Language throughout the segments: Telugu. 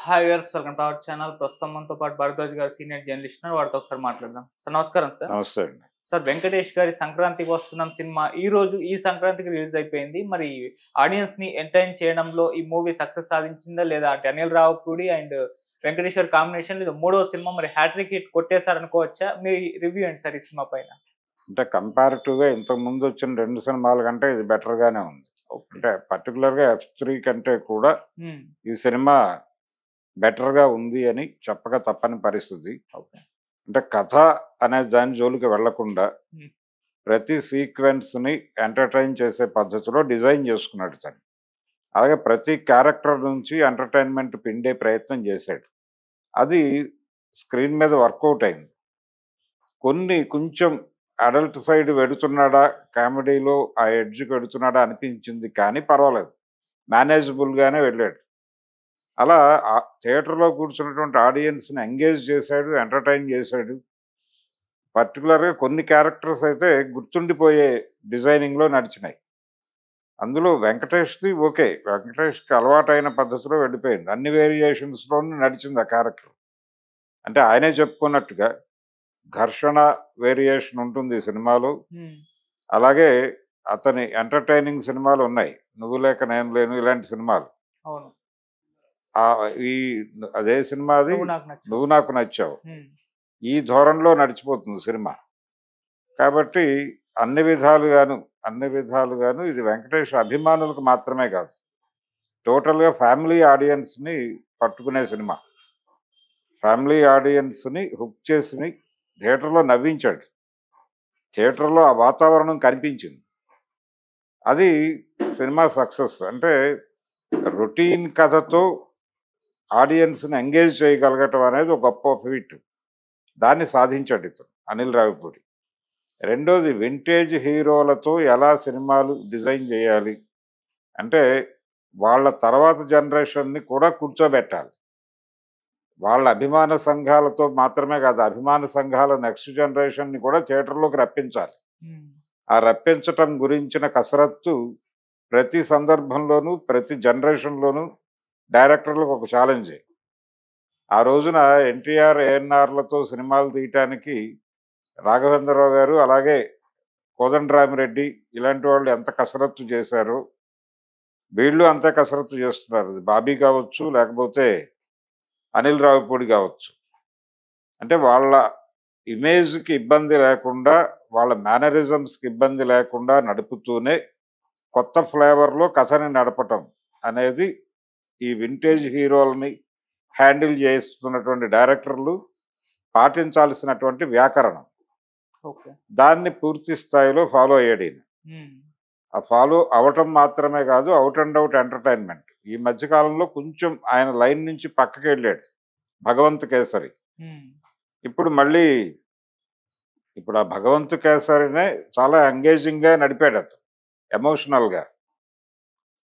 Hi viewers, welcome to our channel. ప్రస్తుతం మనతో పాటు భరద్వాజ్ గారు సీనియర్ జర్నలిస్ట్ ఉన్నారు. వారితో ఒకసారి మాట్లాడదాం. సార్ నమస్కారం సార్. నమస్తే అండి. సార్ వెంకటేష్ గారి 'సంక్రాంతికి వస్తున్నాం' సినిమా ఈ సంక్రాంతికి రిలీజ్ అయిపోయింది. మరి ఆడియన్స్‌ని ఎంటర్‌టైన్ చేయడంలో ఈ మూవీ సక్సెస్ సాధించిందా? లేదా అంటే అనిల్ రావిపూడి అండ్ వెంకటేష్ గారి కాంబినేషన్‌లో ఇది మూడో సినిమా, మరి హ్యాట్రిక్ హిట్ కొట్టేసారనుకోవచ్చా? మీ రివ్యూ ఏంటి సార్ ఈ సినిమా పైన? అంటే కంపారిటివ్‌గా ఇంతకుముందు వచ్చిన 2 సినిమాల కంటే ఇది బెటర్‌గానే ఉంది. ఓకే. అంటే పర్టిక్యులర్‌గా 'F3' కంటే కూడా హ్మ్. ఈ సినిమా బెటర్‌గా ఉంది అని చెప్పక తప్పని పరిస్థితి. ఓకే. అంటే కథ అనే దాని జోలికి వెళ్ళకుండా హ్మ్. ప్రతి సీక్వెన్స్‌ని ఎంటర్‌టైన్ చేసే పద్ధతిలో డిజైన్ చేసుకున్నాడు తను. అలాగే ప్రతి క్యారెక్టర్ నుంచి ఎంటర్‌టైన్‌మెంట్ పిండే ప్రయత్నం చేశాడు. అది స్క్రీన్ మీద వర్కౌట్ అయింది. కొన్ని కొంచెం అడల్ట్ సైడ్ వెడుతున్నాడా, కామెడీలో ఆ ఎడ్జ్‌కి వెడుతున్నాడా అనిపించింది కానీ పర్వాలేదు. మేనేజబుల్‌గానే వెళ్ళాడు. అలా థియేటర్‌లో కూర్చున్నటువంటి ఆడియన్స్‌ని ఎంగేజ్ చేశాడు, ఎంటర్‌టైన్ చేశాడు. పర్టిక్యులర్‌గా కొన్ని క్యారెక్టర్స్ అయితే గుర్తుండిపోయే డిజైనింగ్‌లో నడిచినాయి. అందులో వెంకటేష్‌ది ఓకే. వెంకటేష్‌కి అలవాటైన పద్ధతిలో వెళ్ళిపోయింది. అన్ని వేరియేషన్స్‌లోనూ నడిచింది ఆ క్యారెక్టర్. అంటే ఆయనే చెప్పుకున్నట్టుగా ఘర్షణ వేరియేషన్ ఉంటుంది ఈ సినిమాలో. హ్మ్. అలాగే అతని ఎంటర్‌టైనింగ్ సినిమాలున్నాయి. 'నువ్వు లేక నేను లేను' ఇలాంటి సినిమాలు. అవును. ఈ అదే సినిమా అది 'నువ్వు నాకు నచ్చావు.' 'నువ్వు నాకు నచ్చావు.' హ్మ్. ఈ ధోరణిలో నడిచిపోతుంది సినిమా. కాబట్టి అన్ని విధాలుగాను ఇది వెంకటేష్ అభిమానులకు మాత్రమే కాదు. టోటల్‌గా ఫ్యామిలీ ఆడియన్స్‌ని పట్టుకునే సినిమా. ఫ్యామిలీ ఆడియన్స్‌ని హుక్ చేసి థియేటర్‌లో నవ్వించాడు. థియేటర్‌లో ఆ వాతావరణం కనిపించింది. అది సినిమా సక్సెస్. అంటే రొటీన్ కథతో ఆడియన్స్‌ని ఎంగేజ్ చేయగలగటం అనేది ఒక గొప్ప ఫీట్. దాన్ని సాధించాడు ఇతను అనిల్ రావిపూడి. రెండోది వింటేజ్ హీరోలతో ఎలా సినిమాలు డిజైన్ చేయాలి. అంటే వాళ్ళ తర్వాత జనరేషన్‌ని కూడా కూర్చోబెట్టాలి. వాళ్ళ అభిమాన సంఘాలతో మాత్రమే కాదు, అభిమాన సంఘాల నెక్స్ట్ జనరేషన్‌ని కూడా థియేటర్‌లోకి రప్పించాలి. హ్మ్. ఆ రప్పించటం గురించిన కసరత్తు ప్రతి సందర్భంలోనూ, ప్రతి జనరేషన్‌లోనూ డైరెక్టర్‌లకు ఒక ఛాలెంజే. ఆ రోజున ఎన్టీఆర్, ఏఎన్నార్‌లతో సినిమాలు తీయటానికి రాఘవేంద్రరావు గారు, అలాగే కోదండరామిరెడ్డి ఇలాంటి వాళ్ళు ఎంత కసరత్తు చేశారో, వీళ్ళు అంతే కసరత్తు చేస్తున్నారు. అది బాబీ కావచ్చు, లేకపోతే అనిల్ రావిపూడి కావచ్చు. అంటే వాళ్ళ ఇమేజ్‌కి ఇబ్బంది లేకుండా, వాళ్ళ మేనరిజమ్స్‌కి ఇబ్బంది లేకుండా నడుపుతూనే కొత్త ఫ్లేవర్‌లో కథని నడపటం అనేది ఈ వింటేజ్ హీరోలని హ్యాండిల్ చేస్తున్నటువంటి డైరెక్టర్లు పాటించాల్సినటువంటి వ్యాకరణం. ఓకే. దాన్ని పూర్తి స్థాయిలో ఫాలో అయ్యాడీయన. హ్మ్. ఆ ఫాలో అవ్వటం మాత్రమే కాదు, ఔట్ అండ్ ఔట్ ఎంటర్‌టైన్‌మెంట్. ఈ మధ్య కాలంలో కొంచెం ఆయన లైన్ నుంచి పక్కకెళ్ళాడు. 'భగవంత్ కేసరి.' హ్మ్. ఇప్పుడు మళ్ళీ ఇప్పుడు ఆ 'భగవంత్ కేసరినే' చాలా ఎంగేజింగ్‌గా నడిపాడతను. ఎమోషనల్‌గా.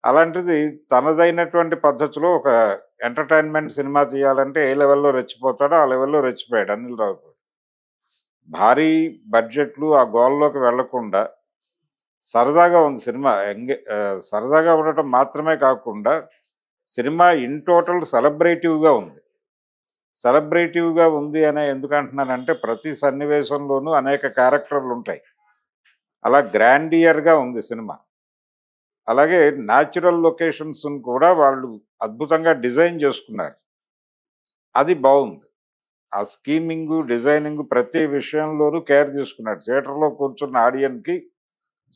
అలాంటిది తనదైనటువంటి పద్ధతిలో ఒక ఎంటర్‌టైన్‌మెంట్ సినిమా తీయాలంటే ఏ లెవెల్‌లో రెచ్చిపోతాడో ఆ లెవెల్‌లో రెచ్చిపోయాడు అనిల్ రావిపూడి. భారీ బడ్జెట్‌లు ఆ గోలలోకి వెళ్ళకుండా సరదాగా ఉంది సినిమా. సరదాగా ఉండటం మాత్రమే కాకుండా సినిమా ఇన్ టోటల్ సెలబ్రేటివ్‌గా ఉంది. సెలబ్రేటివ్‌గా ఉంది అనే ఎందుకంటున్నానంటే ప్రతి సన్నివేశంలోనూ అనేక క్యారెక్టర్‌లుంటాయి. అలా గ్రాండియర్‌గా ఉంది సినిమా. అలాగే న్యాచురల్ లొకేషన్స్‌ని కూడా వాళ్ళు అద్భుతంగా డిజైన్ చేసుకున్నారు. అది బావుంది. ఆ స్కీమింగు, డిజైనింగు ప్రతి విషయంలోనూ కేర్ తీసుకున్నాడు. థియేటర్‌లో కూర్చున్న ఆడియన్‌కి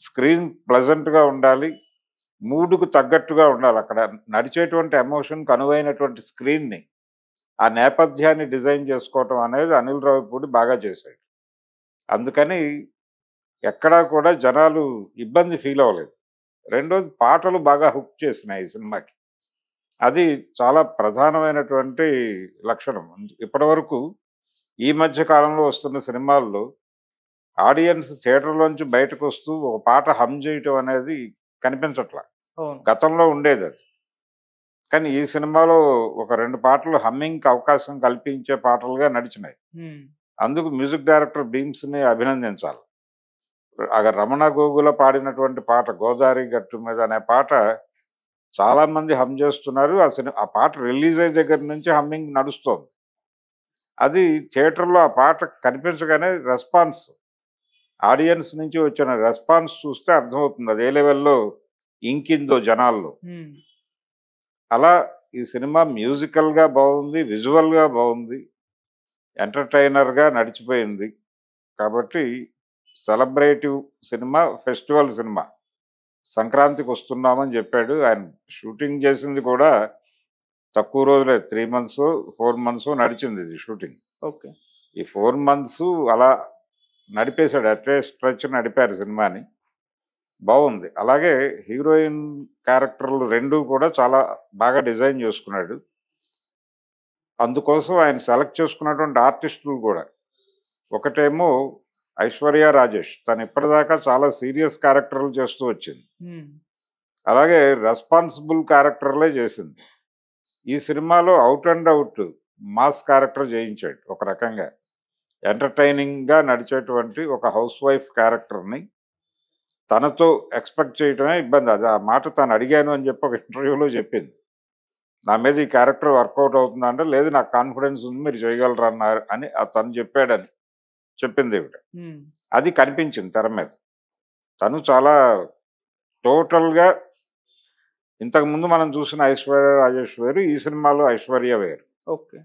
స్క్రీన్ ప్లెజెంట్‌గా ఉండాలి. మూడ్‌కు తగ్గట్టుగా ఉండాలి. అక్కడ నడిచేటువంటి ఎమోషన్‌కి అనువైనటువంటి స్క్రీన్‌ని, ఆ నేపథ్యాన్ని డిజైన్ చేసుకోవటం అనేది అనిల్ రావిపూడి బాగా చేశాడు. అందుకని ఎక్కడా కూడా జనాలు ఇబ్బంది ఫీల్ అవ్వలేదు. రెండోది పాటలు బాగా హుక్ చేసినాయి ఈ సినిమాకి. అది చాలా ప్రధానమైనటువంటి లక్షణం. ఇప్పటివరకు ఈ మధ్య కాలంలో వస్తున్న సినిమాల్లో ఆడియన్స్ థియేటర్‌లోంచి బయటకొస్తూ ఒక పాట హమ్ జేయటం అనేది కనిపించట్ల. అవును. గతంలో ఉండేదది. కానీ ఈ సినిమాలో ఒక 2 పాటలు హమ్మింగ్‌కి అవకాశం కల్పించే పాటలుగా నడిచినాయి. హ్మ్. అందుకు మ్యూజిక్ డైరెక్టర్ బీమ్స్‌ని అభినందించాలి. రమణ గోగుల పాడినటువంటి పాట 'గోదారి గట్టు మీద' అనే పాట చాలా మంది హమ్ చేస్తున్నారు. ఆ పాట రిలీజ్ అయ్యే దగ్గర నుంచి హమ్మింగ్ నడుస్తోంది. అది థియేటర్‌లో ఆ పాట కనిపించగానే రెస్పాన్స్, ఆడియన్స్ నుంచి వచ్చిన రెస్పాన్స్ చూస్తే అర్థమవుతుంది. అది ఏ లెవెల్‌లో ఇంకిందో జనాల్లో. హ్మ్. అలా ఈ సినిమా మ్యూజికల్‌గా బావుంది. విజువల్‌గా బావుంది. ఎంటర్‌టైనర్‌గా నడిచిపోయింది. కాబట్టి సెలబ్రేటివ్ సినిమా, ఫెస్టివల్ సినిమా. సంక్రాంతికొస్తున్నామని జెప్పాడు. ఆయన షూటింగ్ చేసింది కూడా తక్కువ రోజులే. 3 మంత్సో, 4 మంత్సో నడిచింది ఇది షూటింగ్. ఓకే. ఈ 4 మంత్స్ అలా నడిపేశాడు. అట్లే స్ట్రెచ్ నడిపారు సినిమాని. బావుంది. అలాగే హీరోయిన్ క్యారెక్టర్‌లు 2 కూడా చాలా బాగా డిజైన్ చేసుకున్నాడు. అందుకోసం ఆయన సెలెక్ట్ చేసుకున్నటువంటి ఆర్టిస్టులు కూడా. ఒకటేమో ఐశ్వర్య రాజేష్. తను ఇప్పటిదాకా చాలా సీరియస్ క్యారెక్టర్‌లు చేస్తూ వచ్చింది. హ్మ్. అలాగే రెస్పాన్సిబుల్ క్యారెక్టర్‌లే చేసింది. ఈ సినిమాలో out and out mass character చేయించాడు ఒక రకంగా. ఎంటర్‌టైనింగ్‌గా నడిచేటువంటి ఒక హౌస్ వైఫ్ క్యారెక్టర్‌ని తనతో ఎక్స్‌పెక్ట్ చేయటమే ఇబ్బంది. అది ఆ మాట తను అడిగాను అని చెప్పి ఒక ఇంటర్వ్యూలో చెప్పింది. నా మీద ఈ క్యారెక్టర్ వర్కౌట్ అవుతుందా అంటే, లేదు నాకు కాన్ఫిడెన్స్ ఉంది మీరు చేయగలరు అన్నారు అని తను చెప్పాడని చెప్పింది ఈవిడ. హ్మ్. అది కనిపించింది తెర మీద. తను చాలా టోటల్‌గా ఇంతకుముందు మనం చూసిన ఐశ్వర్య రాజేష్ వేరు. ఈ సినిమాలో ఐశ్వర్య వేరు. ఓకే.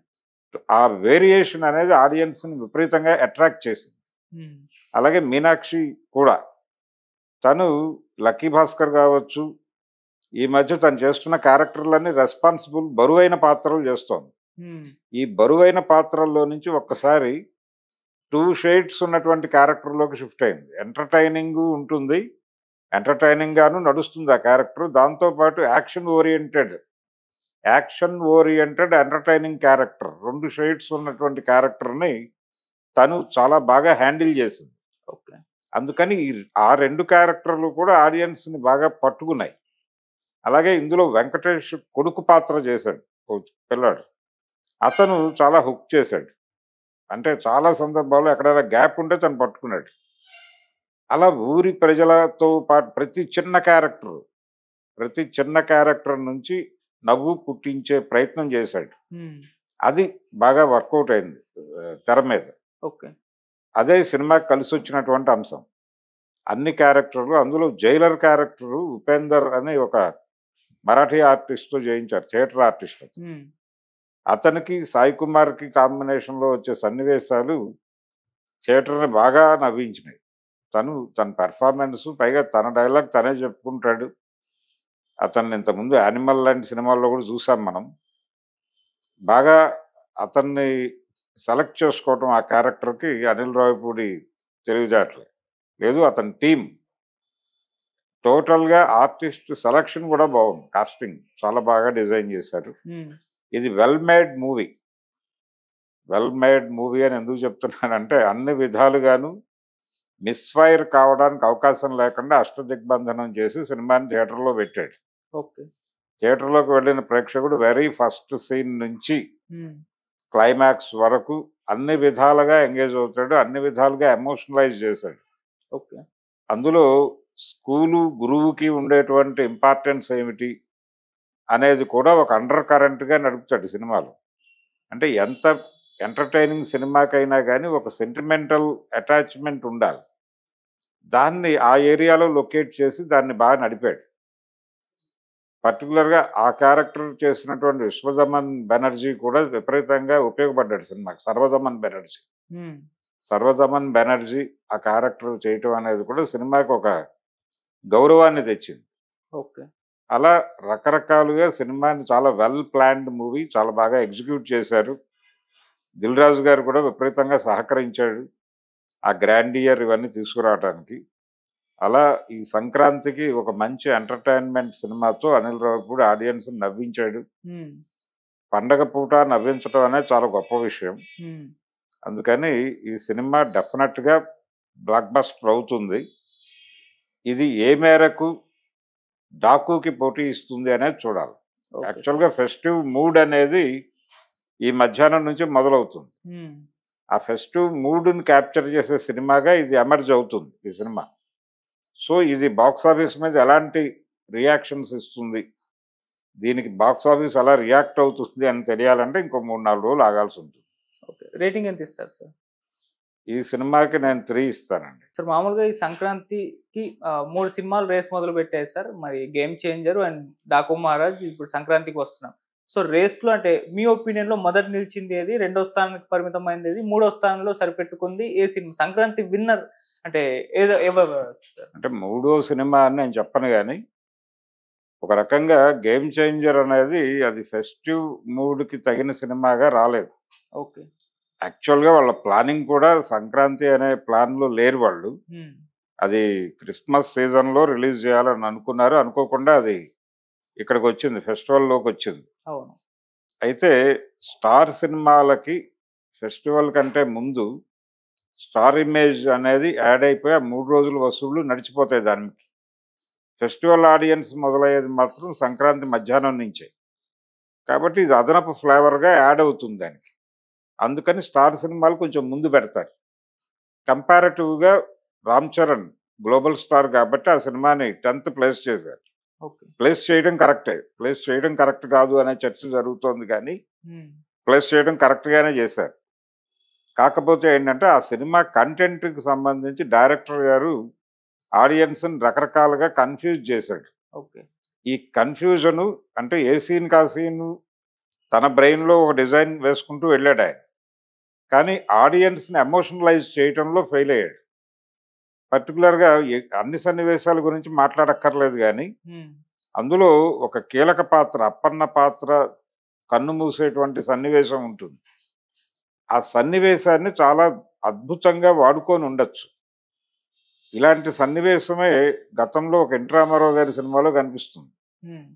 ఆ వేరియేషన్ అనేది ఆడియన్స్‌ని విపరీతంగా అట్రాక్ట్ చేసింది. హ్మ్. అలాగే మీనాక్షి కూడా. తను 'లక్కీ భాస్కర్' గావచ్చు, ఈ మధ్య తను చేస్తున్న క్యారెక్టర్‌లన్నీ రెస్పాన్సిబుల్ బరువైన పాత్రలు చేస్తోంది. హ్మ్. ఈ బరువైన పాత్రల్లో నుంచి ఒక్కసారి 2 షేడ్స్ ఉన్నటువంటి క్యారెక్టర్‌లోకి షిఫ్ట్ అయింది. ఎంటర్‌టైనింగు ఉంటుంది. ఎంటర్‌టైనింగ్‌గాను నడుస్తుంది ఆ క్యారెక్టర్. దాంతో పాటు action oriented entertaining character. 2 shades ఉన్నటువంటి క్యారెక్టర్‌ని తను చాలా బాగా హ్యాండిల్ చేసింది. ఓకే. అందుకని ఆ 2 క్యారెక్టర్‌లు కూడా ఆడియన్స్‌ని బాగా పట్టుకున్నాయి. అలాగే ఇందులో వెంకటేష్ కొడుకు పాత్ర చేశాడు. ఓ పిల్లాడు. అతను చాలా హుక్ చేశాడు. అంటే చాలా సందర్భాల్లో ఎక్కడైనా గ్యాప్ ఉంటే తను పట్టుకున్నాడు. అలా ఊరి ప్రజలతో పాటు ప్రతి చిన్న క్యారెక్టర్ నుంచి నవ్వు పుట్టించే ప్రయత్నం చేశాడు. హ్మ్. అది బాగా వర్కౌట్ అయింది తెర మీద. ఓకే. అదే సినిమాకి కలిసొచ్చినటువంటి అంశం. అన్ని క్యారెక్టర్లు అందులో జైలర్ క్యారెక్టరు ఉపేందర్ అనే ఒక మరాఠీ ఆర్టిస్ట్‌తో చేయించారు. థియేటర్ ఆర్టిస్ట్ అతను. హ్మ్. అతనికి, సాయి కుమార్‌కి కాంబినేషన్‌లో వచ్చే సన్నివేశాలు థియేటర్‌ని బాగా నవ్వించినాయి. తన పెర్ఫార్మన్స్ పైగా తన డైలాగ్ తనే చెప్పుకుంటాడు. అతన్ని ఇంతకుముందు 'యానిమల్' లాంటి సినిమాల్లో కూడా చూసాం మనం. బాగా అతన్ని సెలెక్ట్ చేసుకోవటం ఆ క్యారెక్టర్‌కి అనిల్ రావిపూడి తెలివితేటలే. లేదు అతని టీమ్ టోటల్‌గా ఆర్టిస్ట్ సెలక్షన్ కూడా బాగుంది. కాస్టింగ్ చాలా బాగా డిజైన్ చేశారు. హ్మ్. ఇది వెల్ మేడ్ మూవీ అని ఎందుకు చెప్తున్నానంటే అన్ని విధాలుగాను మిస్‌ఫైర్ కావడానికి అవకాశం లేకుండా అష్టదిగ్బంధనం చేసి సినిమాని థియేటర్‌లో పెట్టాడు. ఓకే. థియేటర్‌లోకి వెళ్ళిన ప్రేక్షకుడు వెరీ ఫస్ట్ సీన్ నుంచి హ్మ్. క్లైమాక్స్ వరకు అన్ని విధాలుగా ఎంగేజ్ అవుతాడు. అన్ని విధాలుగా ఎమోషనలైజ్ చేశాడు. ఓకే. అందులో స్కూలు, గురువుకి ఉండేటువంటి ఇంపార్టెన్స్ ఏమిటి అనేది కూడా ఒక అండర్ కరెంట్‌గా నడుపుతాడు సినిమాలో. అంటే ఎంత ఎంటర్‌టైనింగ్ సినిమాకైనా గాని ఒక సెంటిమెంటల్ అటాచ్‌మెంట్ ఉండాలి. దాన్ని ఆ ఏరియాలో లొకేట్ చేసి దాన్ని బాగా నడిపాడు. పర్టిక్యులర్‌గా ఆ క్యారెక్టర్ చేసినటువంటి విశ్వదమన్ బెనర్జీ కూడా విపరీతంగా ఉపయోగపడ్డాడు సినిమాకి. సర్వదమన్ బెనర్జీ. హ్మ్. సర్వదమన్ బెనర్జీ ఆ క్యారెక్టర్ చేయటం అనేది కూడా సినిమాకి ఒక గౌరవాన్ని తెచ్చింది. ఓకే. అలా రకరకాలుగా సినిమాని చాలా వెల్ ప్లాన్డ్ మూవీ. చాలా బాగా ఎగ్జిక్యూట్ చేశారు. 'దిల్ రాజు' గారు కూడా విపరీతంగా సహకరించాడు. ఆ గ్రాండియర్ ఇవన్నీ తీసుకురావటానికి. అలా ఈ సంక్రాంతికి ఒక మంచి ఎంటర్‌టైన్‌మెంట్ సినిమాతో అనిల్ రావిపూడి ఆడియన్స్‌ని నవ్వించాడు. హ్మ్. పండగ పూట నవ్వించడం అనేది చాలా గొప్ప విషయం. హ్మ్. అందుకని ఈ సినిమా డెఫినెట్‌గా బ్లాక్ బస్టర్ అవుతుంది. ఇది ఏ మేరకు 'డాకుకి' పోటీ ఇస్తుంది అనేది చూడాలి. ఓకే. యాక్చువల్‌గా ఫెస్టివ్ మూడ్ అనేది ఈ మధ్యాహ్నం నుంచి మొదలవుతుంది. హ్మ్. ఆ ఫెస్టివ్ మూడ్‌ని క్యాప్చర్ చేసే సినిమాగా ఇది ఎమర్జ్ అవుతుంది ఈ సినిమా. సో, ఇది బాక్స్ ఆఫీస్ మీద ఎలాంటి రియాక్షన్స్ ఇస్తుంది దీనికి బాక్స్ ఆఫీస్ ఎలా రియాక్ట్ అవుతుంది అని తెలియాలంటే ఇంకో 3-4 రోజులు ఆగాల్సి ఉంటుంది. ఓకే. రేటింగ్ ఎంత ఇస్తారు సార్? ఈ సినిమాకి నేను 3 ఇస్తానండి. సార్ మామూలుగా ఈ సంక్రాంతికి 3 సినిమాలు రేస్ మొదలుపెట్టాయి సార్. మరి 'game changer' and 'Daaku Maharaj' ఇప్పుడు సంక్రాంతికి వస్తున్నాం. సో రేస్‌లో అంటే మీ ఒపీనియన్‌లో మొదట నిలిచింది ఏది? రెండో స్థానానికి పరిమితమైంది ఏది? మూడో స్థానంలో సరిపెట్టుకుంది ఏ సినిమా? సంక్రాంతి విన్నర్ అంటే ఎవరు సార్? అంటే మూడో సినిమా అని నేను చెప్పను గానీ, ఒక రకంగా 'గేమ్ చేంజర్' అనేది అది ఫెస్టివ్ మూడ్‌కి తగిన సినిమాగా రాలేదు. ఓకే. యాక్చువల్‌గా వాళ్ళ ప్లానింగ్ కూడా సంక్రాంతి అనే ప్లాన్‌లో లేరు వాళ్ళు. హ్మ్. అది క్రిస్మస్ సీజన్‌లో రిలీజ్ చేయాలని అనుకున్నారు. అనుకోకుండా అది ఇక్కడికొచ్చింది. ఫెస్టివల్‌లోకొచ్చింది. అవును. అయితే స్టార్ సినిమాలకి ఫెస్టివల్ కంటే ముందు స్టార్ ఇమేజ్ అనేది యాడ్ అయిపోయి ఆ 3 రోజుల వసూళ్లు నడిచిపోతాయి దానికి. ఫెస్టివల్ ఆడియన్స్ మొదలయ్యేది మాత్రం సంక్రాంతి మధ్యాహ్నం నుంచే. కాబట్టి ఇది అదనపు ఫ్లేవర్‌గా యాడ్ అవుతుంది దానికి. అందుకని స్టార్ సినిమాలు కొంచెం ముందు పెడతారు. కంపారిటివ్‌గా 'రామ్ చరణ్' గ్లోబల్ స్టార్ కాబట్టి ఆ సినిమాని 10థ్ ప్లేస్ చేశారు. ఓకే. ప్లేస్ చేయడం కరెక్టే. ప్లేస్ చేయడం కరెక్ట్ కాదు అనే చర్చ జరుగుతోంది కానీ, హ్మ్. ప్లేస్ చేయడం కరెక్ట్‌గానే చేశారు. కాకపోతే ఏంటంటే, ఆ సినిమా కంటెంట్‌కి సంబంధించి డైరెక్టర్ గారు ఆడియన్స్‌ని రకరకాలుగా కన్‌ఫ్యూజ్ చేశాడు. ఓకే. ఈ కన్‌ఫ్యూజను అంటే ఏ సీన్‌కి ఆ సీను తన బ్రెయిన్‌లో ఒక డిజైన్ వేసుకుంటూ వెళ్ళాడాయన. కానీ ఆడియన్స్‌ని ఎమోషనలైజ్ చేయటంలో ఫెయిల్ అయ్యాడు. పర్టిక్యులర్‌గా అన్ని సన్నివేశాల గురించి మాట్లాడక్కర్లేదు గానీ, హ్మ్. అందులో ఒక కీలక పాత్ర అప్పన్న పాత్ర కన్ను మూసేటువంటి సన్నివేశం ఉంటుంది. ఆ సన్నివేశాన్ని చాలా అద్భుతంగా వాడుకొని ఉండొచ్చు. ఇలాంటి సన్నివేశమే గతంలో ఒక 'ఎన్ రామారావు' గారి సినిమాలో కనిపిస్తుంది. హ్మ్.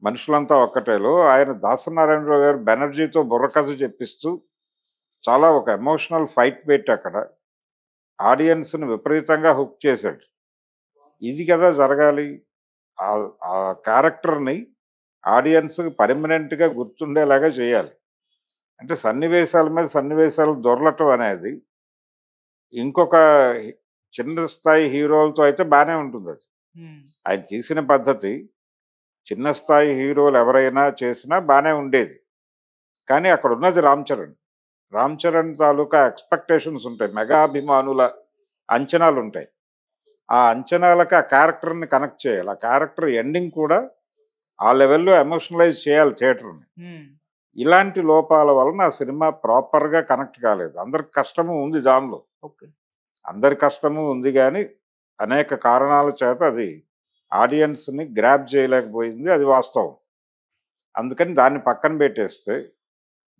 'మనుషులంతా ఒక్కటే'లో ఆయన దాసనారాయణరావు గారు బెనర్జీతో బుర్రకథ చెప్పిస్తూ చాలా ఒక ఎమోషనల్ ఫైట్ పెట్టి అక్కడ ఆడియన్స్‌ని విపరీతంగా హుక్ చేశాడు. ఇది కదా జరగాలి. ఆ క్యారెక్టర్‌ని ఆడియన్స్‌కి పర్మనెంట్‌గా గుర్తుండేలాగా చేయాలి. అంటే సన్నివేశాల మీద సన్నివేశాలు దొర్లటం అనేది ఇంకొక చిన్న స్థాయి హీరోలతో అయితే బానే ఉంటుందది. హ్మ్. ఆయన తీసిన పద్ధతి చిన్న స్థాయి హీరోలు ఎవరైనా చేసినా బానే ఉండేది. కానీ అక్కడున్నది 'రామ్ చరణ్'. 'రామ్ చరణ్' తాలూకా ఎక్స్‌పెక్టేషన్స్ ఉంటాయి. మెగా అభిమానుల అంచనాలుంటాయి. ఆ అంచనాలకి ఆ క్యారెక్టర్‌ని కనెక్ట్ చేయాలి. ఆ క్యారెక్టర్ ఎండింగ్ కూడా ఆ లెవెల్‌లో ఎమోషనలైజ్ చేయాలి థియేటర్‌ని. హ్మ్. ఇలాంటి లోపాల వలన ఆ సినిమా ప్రాపర్‌గా కనెక్ట్ కాలేదు. అందరికి కష్టము ఉంది దానిలో. ఓకే. అందరి కష్టము ఉంది గానీ, అనేక కారణాల చేత అది ఆడియన్స్‌ని గ్రాబ్ చేయలేకపోయింది. అది వాస్తవం. అందుకని దాన్ని పక్కన పెట్టేస్తే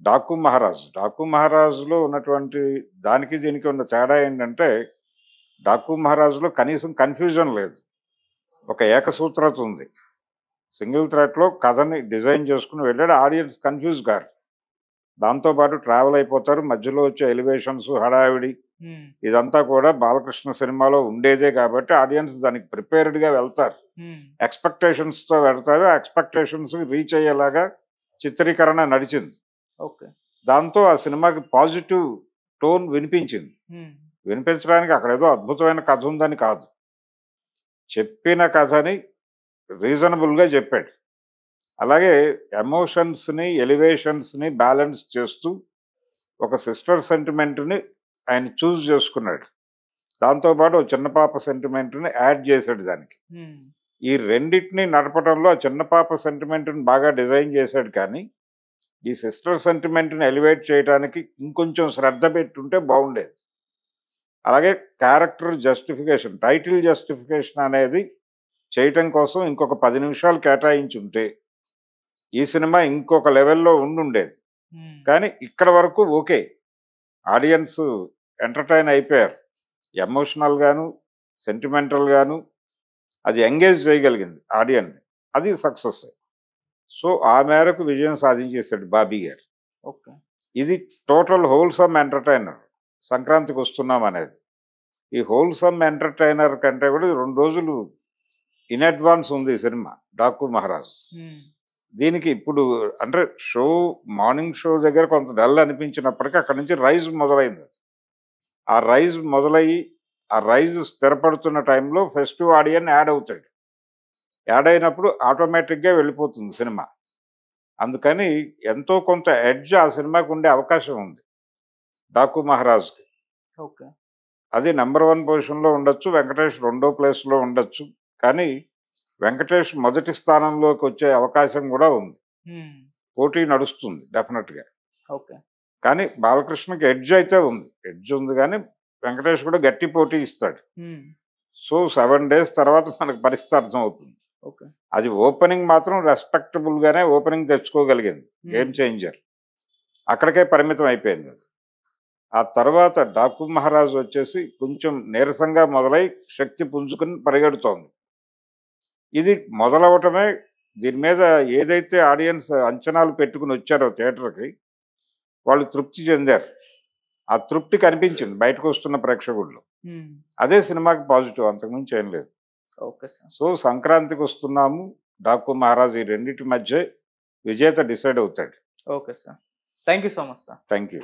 'డాకు మహారాజ్'. 'డాకు మహారాజ్‌లో' ఉన్నటువంటి దానికి దీనికి ఉన్న తేడా ఏంటంటే, 'డాకు మహారాజ్‌లో' కనీసం కన్‌ఫ్యూజన్ లేదు. ఒక ఏకసూత్రత ఉంది. సింగిల్ థ్రెడ్‌లో కథని డిజైన్ చేసుకొని వెళ్ళాడు. ఆడియన్స్ కన్‌ఫ్యూజ్ గారు. దాంతో పాటు ట్రావెల్ అయిపోతారు. మధ్యలో వచ్చే ఎలివేషన్స్, హడావిడి హ్మ్. ఇదంతా కూడా బాలకృష్ణ సినిమాలో ఉండేదే కాబట్టి ఆడియన్స్ దానికి ప్రిపేర్డ్‌గా వెళ్తారు. హ్మ్. ఎక్స్‌పెక్టేషన్స్‌తో వెళ్తారు. ఆ ఎక్స్‌పెక్టేషన్స్ రీచ్ అయ్యేలాగా చిత్రీకరణ నడిచింది. ఓకే. దాంతో ఆ సినిమాకి పాజిటివ్ టోన్ వినిపించింది. హ్మ్. వినిపించడానికి అక్కడేదో అద్భుతమైన కథ ఉందని కాదు. చెప్పిన కథని రీజనబుల్‌గా చెప్పాడు. అలాగే ఎమోషన్స్‌ని, ఎలివేషన్స్‌ని బ్యాలెన్స్ చేస్తూ ఒక సిస్టర్ సెంటిమెంట్‌ని ఆయన చూజ్ చేసుకున్నాడు. దాంతో పాటు ఓ చిన్న పాప సెంటిమెంట్‌ని యాడ్ చేశాడు దానికి. హ్మ్. ఈ రెండిటిని నడపడంలో ఆ చిన్న పాప సెంటిమెంట్‌ని బాగా డిజైన్ చేశాడు కానీ, ఈ సిస్టర్ సెంటిమెంట్‌ని ఎలివేట్ చేయటానికి ఇంకొంచెం శ్రద్ధ పెట్టుంటే బావుండేది. అలాగే క్యారెక్టర్ జస్టిఫికేషన్, టైటిల్ జస్టిఫికేషన్ అనేది చేయటం కోసం ఇంకొక 10 నిమిషాలు కేటాయించుంటే, ఈ సినిమా ఇంకొక లెవెల్‌లో ఉండుండేది. హ్మ్. కానీ ఇక్కడ వరకు ఓకే. ఆడియన్స్ ఎంటర్‌టైన్ అయిపోయారు. ఎమోషనల్‌గాను, సెంటిమెంటల్‌గాను అది ఎంగేజ్ చేయగలిగింది ఆడియన్‌ని. అది సక్సెస్. సో, ఆ మేరకు విజయం సాధించేసాడు 'బాబీ' గారు. ఓకే. ఇది టోటల్ హోల్‌సమ్ ఎంటర్‌టైనర్. సంక్రాంతికొస్తున్నామనేది. ఈ హోల్‌సమ్ ఎంటర్‌టైనర్ కంటే కూడా 2 రోజులు ఇన్ అడ్వాన్స్ ఉంది ఈ సినిమా 'డాకు మహారాజ్'. హ్మ్. దీనికి ఇప్పుడు అంటే షో మార్నింగ్ షో దగ్గర కొంత డల్ అనిపించినప్పటికీ అక్కడి నుంచి రైజ్ మొదలైంది. ఆ రైజ్ మొదలయ్యి, ఆ రైజ్ స్థిరపడుతున్న టైంలో ఫెస్టివ్ ఆడియన్ యాడ్ అవుతాడు. యాడ్ అయినప్పుడు ఆటోమేటిక్‌గా వెళ్ళిపోతుంది సినిమా. అందుకని ఎంతో కొంత ఎడ్జ్ ఆ సినిమాకు ఉండే అవకాశం ఉంది డాకు మహారాజ్కి. ఓకే. అది నెంబర్ 1 పొజిషన్‌లో ఉండొచ్చు. వెంకటేష్ రెండో ప్లేస్‌లో ఉండొచ్చు. కానీ వెంకటేష్ మొదటి స్థానంలోకి వచ్చే అవకాశం కూడా ఉంది. హ్మ్. పోటీ నడుస్తుంది డెఫినెట్‌గా. ఓకే. కానీ బాలకృష్ణకి ఎడ్జ్ అయితే ఉంది. ఎడ్జ్ ఉంది గానీ వెంకటేష్ కూడా గట్టి పోటీ ఇస్తాడు. హ్మ్. సో 7 డేస్ తర్వాత మనకు పరిస్థితి అర్థమవుతుంది. ఓకే. అది ఓపెనింగ్ మాత్రం రెస్పెక్టబుల్‌గానే ఓపెనింగ్ తెచ్చుకోగలిగింది. గేమ్ హ్మ్. చేంజర్. అక్కడికే పరిమితం అయిపోయింది అది. ఆ తర్వాత 'డాకు మహారాజ్' వచ్చేసి కొంచెం నీరసంగా మొదలై శక్తి పుంజుకుని పరిగెడుతోంది. ఇది మొదలవ్వటమే దీని మీద ఏదైతే ఆడియన్స్ అంచనాలు పెట్టుకొని వచ్చారో థియేటర్‌కి, వాళ్ళు తృప్తి చెందారు. ఆ తృప్తి కనిపించింది బయటకొస్తున్న ప్రేక్షకుల్లో. హ్మ్. అదే సినిమాకి పాజిటివ్, అంతకుమించి ఏం లేదు. Okay sir. సో సంక్రాంతికొస్తున్నాము, 'డాకు మహారాజ్' ఈ రెండిటి మధ్యే విజేత డిసైడ్ అవుతాడు. Okay sir. Thank you so much sir. Thank you.